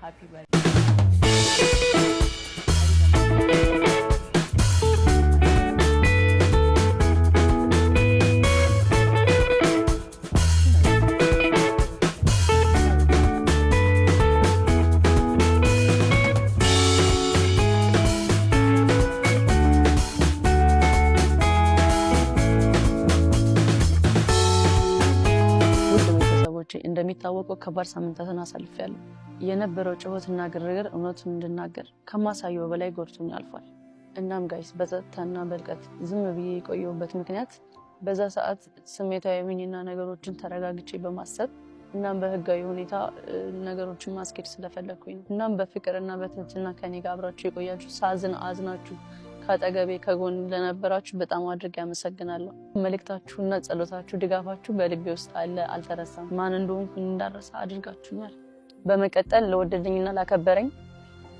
ሃፒ በርዝ እንደሚታወቀው ከባድ ሳምንታትን አሳልፌያለሁ። የነበረው ጩኸትና ግርግር እውነቱን እንድናገር ከማሳየው በላይ ጎድቶኝ አልፏል። እናም ጋይስ በጸጥታና በልቀት ዝም ብዬ የቆየሁበት ምክንያት በዛ ሰዓት ስሜታዊ ሆኜና ነገሮችን ተረጋግቼ በማሰብ እናም በህጋዊ ሁኔታ ነገሮችን ማስኬድ ስለፈለኩኝ ነው። እናም በፍቅርና በትህትና ከኔ ጋር አብራችሁ የቆያችሁ ሳዝን አዝናችሁ ከአጠገቤ ከጎን ለነበራችሁ በጣም አድርጌ አመሰግናለሁ። መልእክታችሁና ጸሎታችሁ ድጋፋችሁ በልቤ ውስጥ አለ፣ አልተረሳም። ማን እንደሆንኩኝ እንዳረሳ አድርጋችሁኛል። በመቀጠል ለወደደኝና ላከበረኝ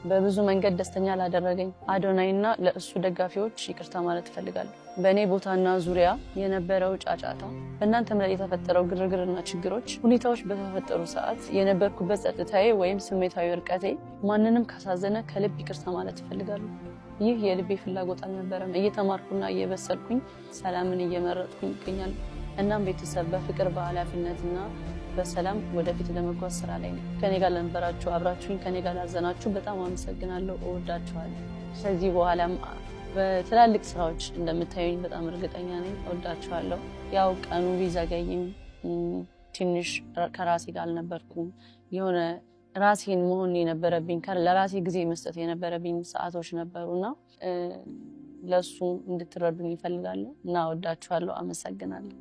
በብዙ መንገድ ደስተኛ ላደረገኝ አዶናይና ለእሱ ደጋፊዎች ይቅርታ ማለት እፈልጋለሁ። በእኔ ቦታና ዙሪያ የነበረው ጫጫታ፣ በእናንተም ላይ የተፈጠረው ግርግርና ችግሮች፣ ሁኔታዎች በተፈጠሩ ሰዓት የነበርኩበት ጸጥታዬ ወይም ስሜታዊ እርቀቴ ማንንም ካሳዘነ ከልብ ይቅርታ ማለት እፈልጋለሁ። ይህ የልቤ ፍላጎት አልነበረም። እየተማርኩና እየበሰልኩኝ ሰላምን እየመረጥኩኝ ይገኛል። እናም ቤተሰብ በፍቅር በኃላፊነትና በሰላም ወደፊት ለመጓዝ ስራ ላይ ነው። ከኔ ጋር ለነበራችሁ አብራችሁኝ ከኔ ጋር ላዘናችሁ በጣም አመሰግናለሁ። እወዳችኋለሁ። ከዚህ በኋላም በትላልቅ ስራዎች እንደምታዩኝ በጣም እርግጠኛ ነኝ። እወዳችኋለሁ። ያው ቀኑ ቢዘገይም ትንሽ ከራሴ ጋር አልነበርኩም። የሆነ ራሴን መሆን የነበረብኝ ለራሴ ጊዜ መስጠት የነበረብኝ ሰዓቶች ነበሩና ለሱ እንድትረዱኝ ይፈልጋለሁ እና እወዳችኋለሁ። አመሰግናለሁ።